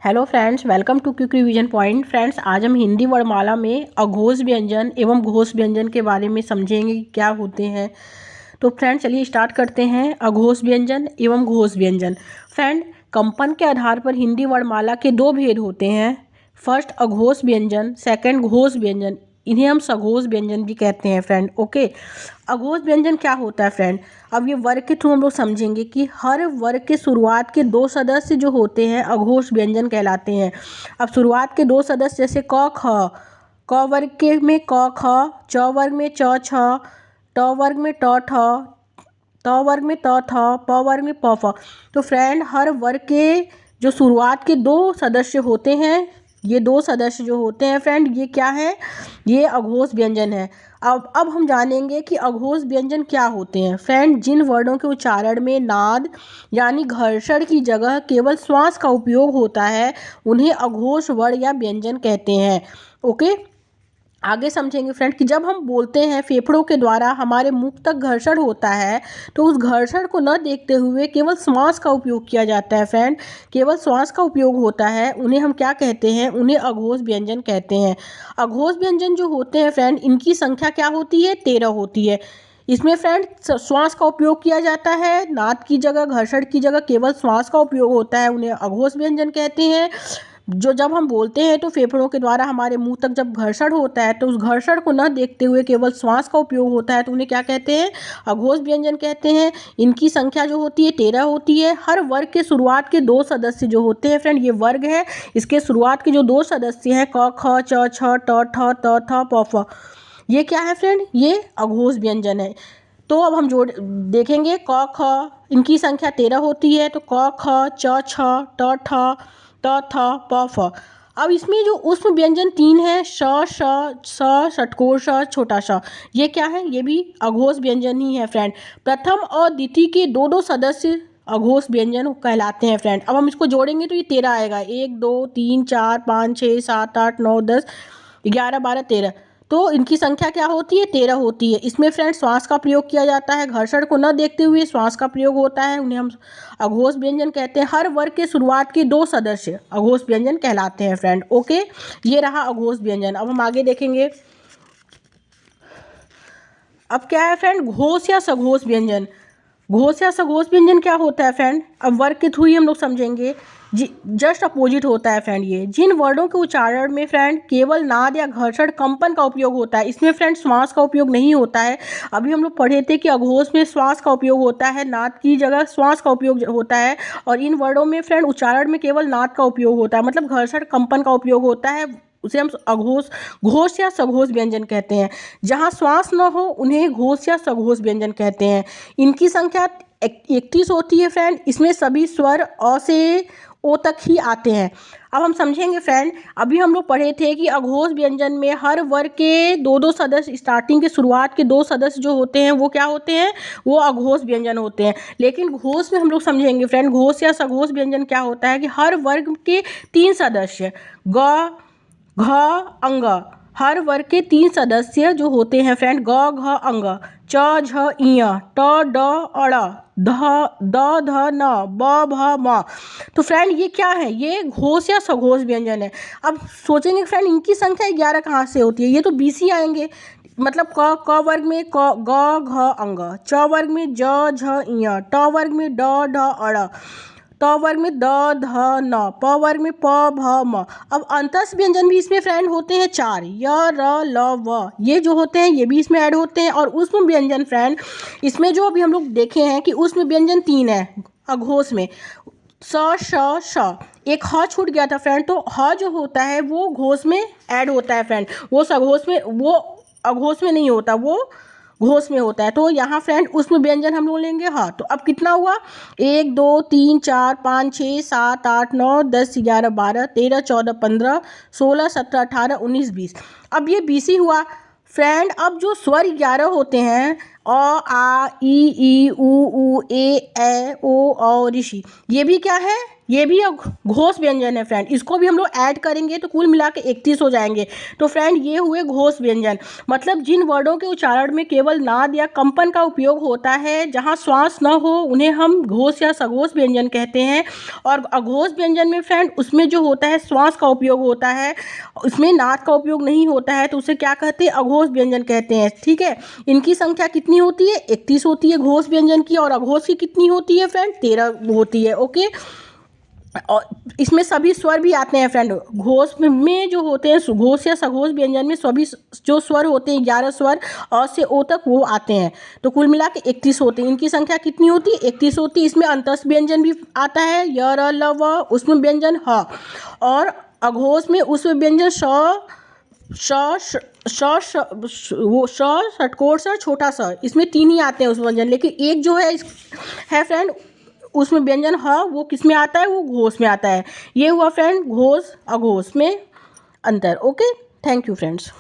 Hello friends, welcome to quick revision point. Friends, आज हम हिंदी वर्णमाला में अघोष व्यंजन एवं घोष व्यंजन के बारे में समझेंगे कि क्या होते हैं। तो फ्रेंड्स, चलिए स्टार्ट करते हैं। अघोष व्यंजन एवं घोष व्यंजन। फ्रेंड, कंपन के आधार पर हिंदी वर्णमाला के दो भेद होते हैं। फर्स्ट अघोष व्यंजन, सेकंड घोष व्यंजन। इन्हें हम सघोष व्यंजन भी कहते हैं फ्रेंड। ओके, अघोष व्यंजन क्या होता है फ्रेंड? अब ये वर्ग के थ्रू हम लोग समझेंगे कि हर वर्ग के शुरुआत के दो सदस्य जो होते हैं अघोष व्यंजन कहलाते हैं। अब शुरुआत के दो सदस्य जैसे क ख, क वर्ग के में क ख, च वर्ग में च छ, ट वर्ग में ट ठ, त वर्ग में त थ, प वर्ग में प फ। तो फ्रेंड, हर वर्ग के जो शुरुआत के दो सदस्य होते हैं, ये दो सदस्य जो होते हैं फ्रेंड, ये क्या है? ये अघोष व्यंजन है। अब हम जानेंगे कि अघोष व्यंजन क्या होते हैं। फ्रेंड, जिन वर्णों के उच्चारण में नाद यानी घर्षण की जगह केवल श्वास का उपयोग होता है, उन्हें अघोष वर्ण या व्यंजन कहते हैं। ओके, आगे समझेंगे फ्रेंड कि जब हम बोलते हैं फेफड़ों के द्वारा हमारे मुख तक घर्षण होता है, तो उस घर्षण को न देखते हुए केवल श्वास का उपयोग किया जाता है। फ्रेंड, केवल श्वास का उपयोग होता है, उन्हें हम क्या कहते हैं? उन्हें अघोष व्यंजन कहते हैं। अघोष व्यंजन जो होते हैं फ्रेंड, इनकी संख्या क्या होती है? 13 होती है। इसमें फ्रेंड श्वास का उपयोग किया जाता है, नाद की जगह, घर्षण की जगह केवल श्वास का उपयोग होता है, उन्हें अघोष व्यंजन कहते हैं। जो जब हम बोलते हैं तो फेफड़ों के द्वारा हमारे मुंह तक जब घर्षण होता है, तो उस घर्षण को न देखते हुए केवल श्वास का उपयोग होता है, तो उन्हें क्या कहते हैं? अघोष व्यंजन कहते हैं। इनकी संख्या जो होती है 13 होती है। हर वर्ग के शुरुआत के दो सदस्य जो होते हैं फ्रेंड, ये वर्ग है, इसके शुरुआत के जो दो सदस्य हैं क ख च छ ट ठ त थ प फ, ये क्या है फ्रेंड? ये अघोष व्यंजन है। तो अब हम जोड़ देखेंगे क ख, इनकी संख्या 13 होती है, तो क ख च छ ट ठ त थ प फ। अब इसमें जो उष्म व्यंजन 3 है, श श स षटकोर श छोटा श, ये क्या है? ये भी अघोष व्यंजन ही है फ्रेंड। प्रथम और द्वितीय के दो दो सदस्य अघोष व्यंजन कहलाते हैं फ्रेंड। अब हम इसको जोड़ेंगे तो ये 13 आएगा। 1 2 3 4 5 6 7 8 9 10 11 12 13। तो इनकी संख्या क्या होती है? 13 होती है। इसमें फ्रेंड श्वास का प्रयोग किया जाता है, घर्षण को न देखते हुए श्वास का प्रयोग होता है, उन्हें हम अघोष व्यंजन कहते हैं। हर वर्ग के शुरुआत के दो सदस्य अघोष व्यंजन कहलाते हैं फ्रेंड। ओके, ये रहा अघोष व्यंजन। अब हम आगे देखेंगे। अब क्या है फ्रेंड? घोष या सघोष व्यंजन। घोष या सघोष व्यंजन क्या होता है फ्रेंड? अब वर्ग के थ्रू ही हम लोग समझेंगे। जस्ट अपोजिट होता है फ्रेंड। ये जिन वर्णों के उच्चारण में फ्रेंड केवल नाद या घर्षण कंपन का उपयोग होता है, इसमें फ्रेंड श्वास का उपयोग नहीं होता है। अभी हम लोग पढ़े थे कि अघोष में श्वास का उपयोग होता है, नाद की जगह श्वास का उपयोग होता है, और इन वर्णों में फ्रेंड उच्चारण में केवल नाद का उपयोग होता है, मतलब घर्षण कंपन का उपयोग होता है, उसे हम अघोष घोष या सघोष व्यंजन कहते हैं। जहाँ श्वास न हो उन्हें घोष या सघोष व्यंजन कहते हैं। इनकी संख्या 31 होती है फ्रेंड। इसमें सभी स्वर अ से ओ तक ही आते हैं। अब हम समझेंगे फ्रेंड, अभी हम लोग पढ़े थे कि अघोष व्यंजन में हर वर्ग के दो दो सदस्य, स्टार्टिंग के शुरुआत के दो सदस्य जो होते हैं वो क्या होते हैं? वो अघोष व्यंजन होते हैं। लेकिन घोष में हम लोग समझेंगे फ्रेंड, घोष या सघोष व्यंजन क्या होता है कि हर वर्ग के 3 सदस्य ग घ अंग, हर वर्ग के 3 सदस्य जो होते हैं फ्रेंड, ग घ अंग, च झ इय, ट ड अड़, द ध न, ब भ म। तो फ्रेंड ये क्या है? ये घोष या सघोष व्यंजन है। अब सोचेंगे फ्रेंड, इनकी संख्या 11 कहाँ से होती है? ये तो 20 ही आएंगे। मतलब क वर्ग में क ग घ अंग, च वर्ग में ज झ इय, ट वर्ग में ड ढ अड़, त वर्ग में द ध न, प वर्ग में प भ म। अब अंतस व्यंजन भी इसमें फ्रेंड होते हैं 4, य र ल व, ये जो होते हैं ये भी इसमें ऐड होते हैं। और उष्म व्यंजन फ्रेंड, इसमें जो अभी हम लोग देखे हैं कि उष्म व्यंजन 3 है अघोष में, स श श। एक ह छूट गया था फ्रेंड, तो ह जो होता है वो घोष में ऐड होता है फ्रेंड, वो सघोष में, वो अघोष में नहीं होता, वो घोष में होता है। तो यहाँ फ्रेंड उसमें व्यंजन हम लोग लेंगे हाँ। तो अब कितना हुआ? 1 2 3 4 5 6 7 8 9 10 11 12 13 14 15 16 17 18 19 20। अब ये 20 ही हुआ फ्रेंड। अब जो स्वर 11 होते हैं, अ आ ई उ ए ओ औ ऋषि, ये भी क्या है? ये भी घोष व्यंजन है फ्रेंड, इसको भी हम लोग ऐड करेंगे तो कुल मिला के 31 हो जाएंगे। तो फ्रेंड ये हुए घोष व्यंजन, मतलब जिन वर्डों के उच्चारण में केवल नाद या कंपन का उपयोग होता है, जहाँ श्वास न हो, उन्हें हम घोष या सघोष व्यंजन कहते हैं। और अघोष व्यंजन में फ्रेंड उसमें जो होता है श्वास का उपयोग होता है, उसमें नाद का उपयोग नहीं होता है, तो उसे क्या कहते हैं, अघोष व्यंजन कहते हैं। ठीक है, इनकी संख्या कितनी होती है, 31 होती है घोष व्यंजन की, और अघोष की कितनी होती है फ्रेंड, 13 होती है। ओके, और इसमें सभी स्वर भी आते हैं फ्रेंड। घोष में जो होते हैं, घोष या सघोष व्यंजन में सभी जो स्वर होते हैं, 11 स्वर अ से ओ तक वो आते हैं। तो कुल मिला के 31 होते हैं। इनकी संख्या कितनी होती है, 31 होती है। इसमें अंतस व्यंजन भी आता है, य र ल व, उसमें व्यंजन ह। और अघोष में उस व्यंजन वो षटकोर स, छोटा सा, इसमें 3 ही आते हैं उस व्यंजन। लेकिन एक जो है फ्रेंड, उसमें व्यंजन ह वो किस में आता है, वो घोष में आता है। ये हुआ फ्रेंड घोष अघोष में अंतर। Okay, thank you friends.